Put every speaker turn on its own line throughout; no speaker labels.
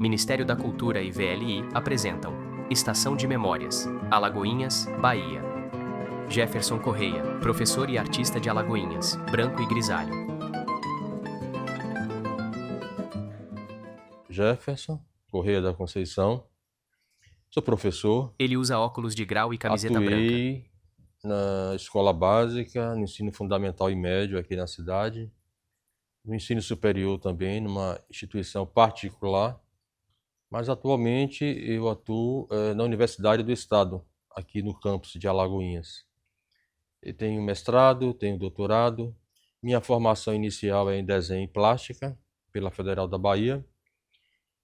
Ministério da Cultura e VLI apresentam Estação de Memórias, Alagoinhas, Bahia. Jefferson Correia, professor e artista de Alagoinhas, branco e grisalho.
Jefferson Correia da Conceição, sou professor,
Ele usa óculos de grau e camiseta branca.
atuei na escola básica, no ensino fundamental e médio aqui na cidade, no ensino superior também, numa instituição particular, mas atualmente eu atuo na Universidade do Estado, aqui no campus de Alagoinhas. Eu tenho mestrado, tenho doutorado, minha formação inicial é em desenho e plástica, pela Federal da Bahia,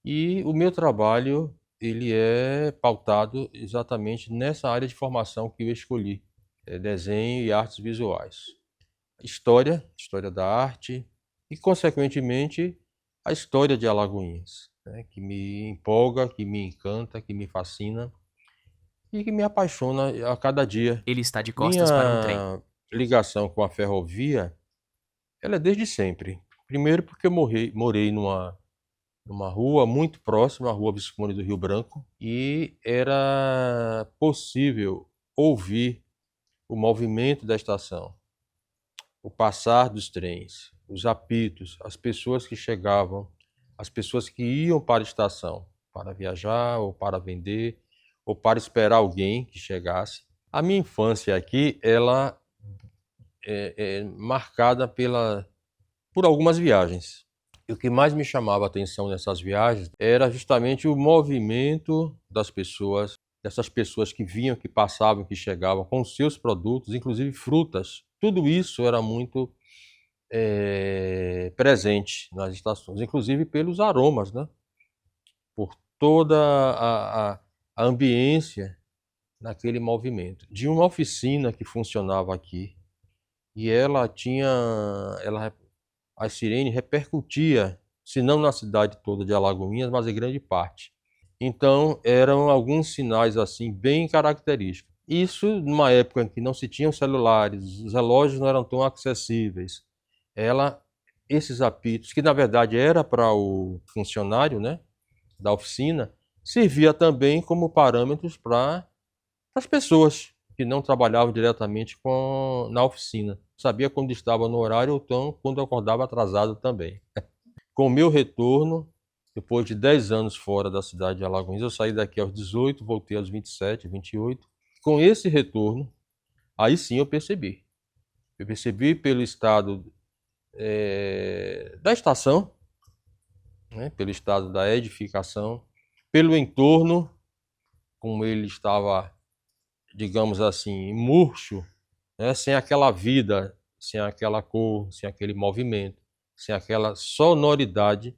e o meu trabalho ele é pautado exatamente nessa área de formação que eu escolhi, desenho e artes visuais. História da arte e, consequentemente, a história de Alagoinhas, né, que me empolga, que me encanta, que me fascina e que me apaixona a cada dia.
Ele está de costas para um trem.
Minha ligação com a ferrovia, ela é desde sempre. Primeiro porque eu morei numa rua muito próxima, a Rua Visconde do Rio Branco, e era possível ouvir o movimento da estação, o passar dos trens, os apitos, as pessoas que chegavam, as pessoas que iam para a estação, para viajar ou para vender, ou para esperar alguém que chegasse. A minha infância aqui, ela é marcada por algumas viagens. E o que mais me chamava a atenção nessas viagens era justamente o movimento das pessoas, dessas pessoas que vinham, que passavam, que chegavam com os seus produtos, inclusive frutas. Tudo isso era muito presente nas estações, inclusive pelos aromas, né? Por toda a ambiência naquele movimento. De uma oficina que funcionava aqui, e a sirene repercutia, se não na cidade toda de Alagoinhas, mas em grande parte. Então, eram alguns sinais assim bem característicos. Isso numa época em que não se tinham celulares, os relógios não eram tão acessíveis. Esses apitos, que na verdade era para o funcionário, né, da oficina, servia também como parâmetros para as pessoas que não trabalhavam diretamente na oficina. Sabia quando estava no horário ou então quando acordava atrasado também. Com o meu retorno, depois de 10 anos fora da cidade de Alagoinhas, eu saí daqui aos 18, voltei aos 27, 28. Com esse retorno, aí sim eu percebi. Eu percebi pelo estado da estação, né, pelo estado da edificação, pelo entorno, como ele estava, digamos assim, murcho, né, sem aquela vida, sem aquela cor, sem aquele movimento, sem aquela sonoridade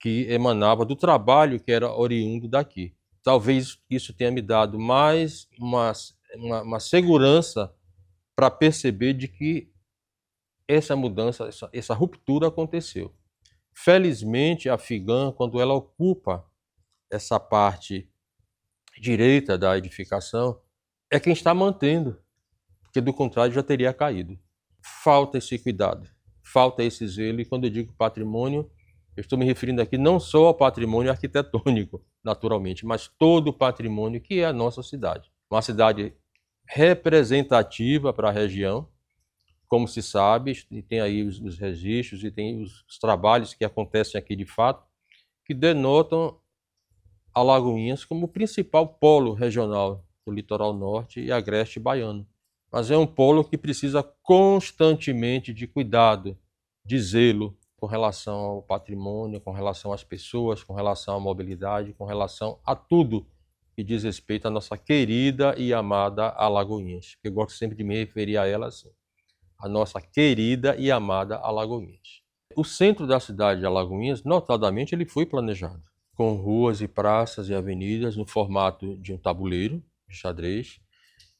que emanava do trabalho que era oriundo daqui. Talvez isso tenha me dado mais uma segurança para perceber de que essa mudança, essa ruptura aconteceu. Felizmente, a Figam, quando ela ocupa essa parte direita da edificação, é quem está mantendo, porque do contrário já teria caído. Falta esse cuidado, falta esse zelo, e quando eu digo patrimônio, eu estou me referindo aqui não só ao patrimônio arquitetônico, naturalmente, mas todo o patrimônio que é a nossa cidade. Uma cidade representativa para a região, como se sabe, e tem aí os registros e tem os trabalhos que acontecem aqui de fato, que denotam Alagoinhas como o principal polo regional do litoral norte e agreste baiano. Mas é um polo que precisa constantemente de cuidado, de zelo com relação ao patrimônio, com relação às pessoas, com relação à mobilidade, com relação a tudo que diz respeito à nossa querida e amada Alagoinhas. Eu gosto sempre de me referir a ela assim, a nossa querida e amada Alagoinhas. O centro da cidade de Alagoinhas, notadamente, ele foi planejado, com ruas e praças e avenidas no formato de um tabuleiro de xadrez,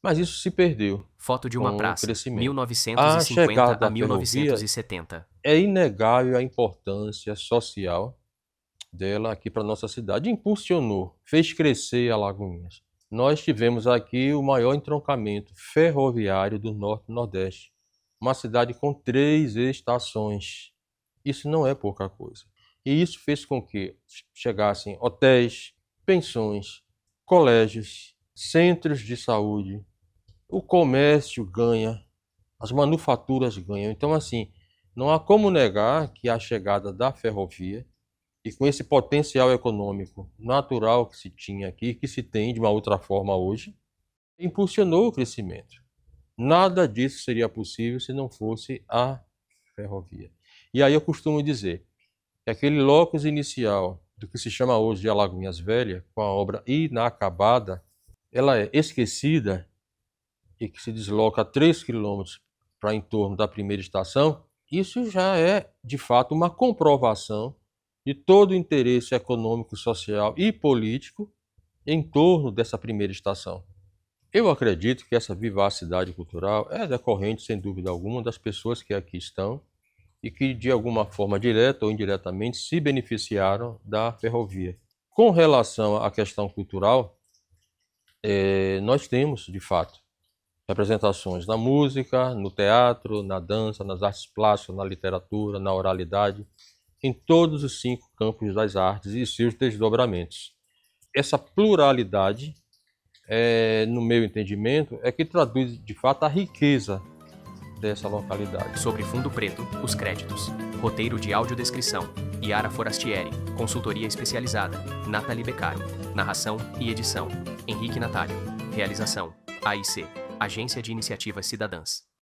mas isso se perdeu.
Foto de uma
com o
praça,
crescimento.
1950
A chegada da
a 1970.
É inegável a importância social dela aqui para nossa cidade. Impulsionou, fez crescer Alagoinhas. Nós tivemos aqui o maior entroncamento ferroviário do Norte e Nordeste. Uma cidade com 3 estações. Isso não é pouca coisa. E isso fez com que chegassem hotéis, pensões, colégios, centros de saúde, o comércio ganha, as manufaturas ganham. Então, assim, não há como negar que a chegada da ferrovia, e com esse potencial econômico natural que se tinha aqui, que se tem de uma outra forma hoje, impulsionou o crescimento. Nada disso seria possível se não fosse a ferrovia. E aí eu costumo dizer que aquele locus inicial do que se chama hoje de Alagoinhas Velhas, com a obra inacabada, ela é esquecida e que se desloca a 3 quilômetros para em torno da primeira estação. Isso já é, de fato, uma comprovação de todo o interesse econômico, social e político em torno dessa primeira estação. Eu acredito que essa vivacidade cultural é decorrente, sem dúvida alguma, das pessoas que aqui estão e que, de alguma forma direta ou indiretamente, se beneficiaram da ferrovia. Com relação à questão cultural, nós temos, de fato, representações na música, no teatro, na dança, nas artes plásticas, na literatura, na oralidade, em todos os 5 campos das artes e seus desdobramentos. Essa pluralidade, no meu entendimento, é que traduz de fato a riqueza dessa localidade.
Sobre Fundo Preto, os créditos. Roteiro de audiodescrição: Yara Forastieri. Consultoria especializada: Nathalie Beccaro. Narração e edição: Henrique Natário. Realização: AIC, Agência de Iniciativas Cidadãs.